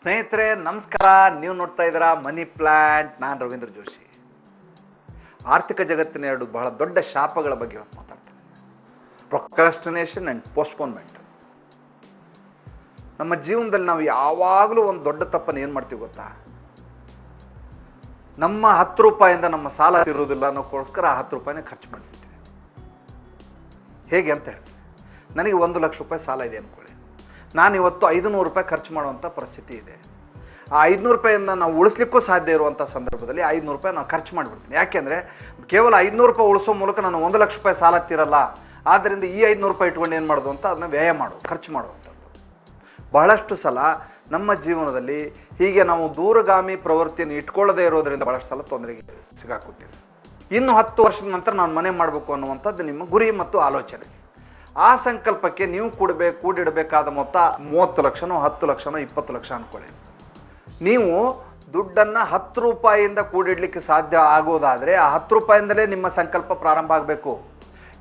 ಸ್ನೇಹಿತರೆ ನಮಸ್ಕಾರ. ನೀವು ನೋಡ್ತಾ ಇದ್ದೀರಾ ಮನಿ ಪ್ಲಾಂಟ್. ನಾನು ರವೀಂದ್ರ ಜೋಶಿ. ಆರ್ಥಿಕ ಜಗತ್ತಿನ ಎರಡು ಬಹಳ ದೊಡ್ಡ ಶಾಪಗಳ ಬಗ್ಗೆ ಇವತ್ತು ಮಾತಾಡ್ತೇನೆ. Procrastination and postponement. ನಮ್ಮ ಜೀವನದಲ್ಲಿ ನಾವು ಯಾವಾಗಲೂ ಒಂದು ದೊಡ್ಡ ತಪ್ಪನ್ನು ಏನು ಮಾಡ್ತೀವಿ ಗೊತ್ತಾ? ನಮ್ಮ 10 ರೂಪಾಯಿಂದ ನಮ್ಮ ಸಾಲ ಇರೋದಿಲ್ಲ ಅನ್ನೋಕ್ಕೋಸ್ಕರ ಆ 10 ರೂಪಾಯಿನ ಖರ್ಚು ಮಾಡಿರ್ತೀವಿ. ಹೇಗೆ ಅಂತ ಹೇಳ್ತೀನಿ. ನನಗೆ 1 ಲಕ್ಷ ರೂಪಾಯಿ ಸಾಲ ಇದೆ ಅಂದ್ಕೊಳ್ಳಿ. ನಾನು ಇವತ್ತು 500 ರೂಪಾಯಿ ಖರ್ಚು ಮಾಡುವಂಥ ಪರಿಸ್ಥಿತಿ ಇದೆ. ಆ 500 ರೂಪಾಯಿಂದ ನಾವು ಉಳಿಸ್ಲಿಕ್ಕೂ ಸಾಧ್ಯ ಇರುವಂಥ ಸಂದರ್ಭದಲ್ಲಿ 500 ರೂಪಾಯಿ ನಾವು ಖರ್ಚು ಮಾಡಿಬಿಡ್ತೀನಿ. ಯಾಕೆಂದರೆ ಕೇವಲ 500 ರೂಪಾಯಿ ಉಳಿಸೋ ಮೂಲಕ ನಾನು 1 ಲಕ್ಷ ರೂಪಾಯಿ ಸಾಲ ತೀರಲ್ಲ. ಆದ್ದರಿಂದ ಈ 500 ರೂಪಾಯಿ ಇಟ್ಕೊಂಡು ಏನು ಮಾಡೋದು ಅಂತ ಅದನ್ನ ವ್ಯಯ ಖರ್ಚು ಮಾಡುವಂಥದ್ದು. ಬಹಳಷ್ಟು ಸಲ ನಮ್ಮ ಜೀವನದಲ್ಲಿ ಹೀಗೆ ನಾವು ದೂರಗಾಮಿ ಪ್ರವೃತ್ತಿಯನ್ನು ಇಟ್ಕೊಳ್ಳದೇ ಇರೋದರಿಂದ ಬಹಳಷ್ಟು ಸಲ ತೊಂದರೆಗೆ ಸಿಗಾಕುತ್ತೀವಿ. ಇನ್ನು 10 ವರ್ಷದ ನಂತರ ನಾನು ಮನೆ ಮಾಡಬೇಕು ಅನ್ನುವಂಥದ್ದು ನಿಮ್ಮ ಗುರಿ ಮತ್ತು ಆಲೋಚನೆ. ಆ ಸಂಕಲ್ಪಕ್ಕೆ ನೀವು ಕೂಡಿಡಬೇಕಾದ ಮೊತ್ತ 30 ಲಕ್ಷನೋ 10 ಲಕ್ಷನೋ 20 ಲಕ್ಷ ಅಂದ್ಕೊಳ್ಳಿ. ನೀವು ದುಡ್ಡನ್ನು 10 ರೂಪಾಯಿಯಿಂದ ಕೂಡಿಡ್ಲಿಕ್ಕೆ ಸಾಧ್ಯ ಆಗೋದಾದರೆ ಆ 10 ರೂಪಾಯಿಂದಲೇ ನಿಮ್ಮ ಸಂಕಲ್ಪ ಪ್ರಾರಂಭ ಆಗಬೇಕು.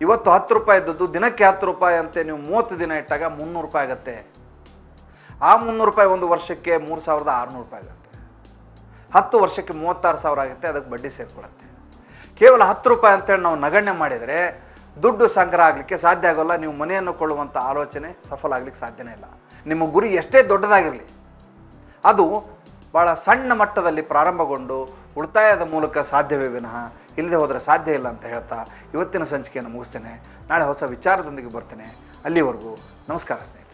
ಇವತ್ತು 10 ರೂಪಾಯಿ ಇದ್ದದ್ದು ದಿನಕ್ಕೆ 10 ರೂಪಾಯಿ ಅಂತೆ ನೀವು 30 ದಿನ ಇಟ್ಟಾಗ 300 ರೂಪಾಯಿ ಆಗುತ್ತೆ. ಆ 300 ರೂಪಾಯಿ ಒಂದು ವರ್ಷಕ್ಕೆ 3600 ರೂಪಾಯಿ ಆಗುತ್ತೆ. 10 ವರ್ಷಕ್ಕೆ 36,000 ಆಗುತ್ತೆ. ಅದಕ್ಕೆ ಬಡ್ಡಿ ಸೇರಿಕೊಳ್ಳುತ್ತೆ. ಕೇವಲ 10 ರೂಪಾಯಿ ಅಂತೇಳಿ ನಾವು ನಗಣ್ಯ ಮಾಡಿದರೆ ದುಡ್ಡು ಸಂಗ್ರಹ ಆಗಲಿಕ್ಕೆ ಸಾಧ್ಯ ಆಗೋಲ್ಲ. ನೀವು ಮನೆಯನ್ನು ಕೊಳ್ಳುವಂಥ ಆಲೋಚನೆ ಸಫಲ ಆಗಲಿಕ್ಕೆ ಸಾಧ್ಯನೇ ಇಲ್ಲ. ನಿಮ್ಮ ಗುರಿ ಎಷ್ಟೇ ದೊಡ್ಡದಾಗಿರಲಿ ಅದು ಭಾಳ ಸಣ್ಣ ಮಟ್ಟದಲ್ಲಿ ಪ್ರಾರಂಭಗೊಂಡು ಉಳಿತಾಯದ ಮೂಲಕ ಸಾಧ್ಯವೇ ವಿನಃ ಇಲ್ಲದೆ ಹೋದರೆ ಸಾಧ್ಯ ಇಲ್ಲ ಅಂತ ಹೇಳ್ತಾ ಇವತ್ತಿನ ಸಂಚಿಕೆಯನ್ನು ಮುಗಿಸ್ತೇನೆ. ನಾಳೆ ಹೊಸ ವಿಚಾರದೊಂದಿಗೆ ಬರ್ತೇನೆ. ಅಲ್ಲಿವರೆಗೂ ನಮಸ್ಕಾರ ಸ್ನೇಹಿತರೆ.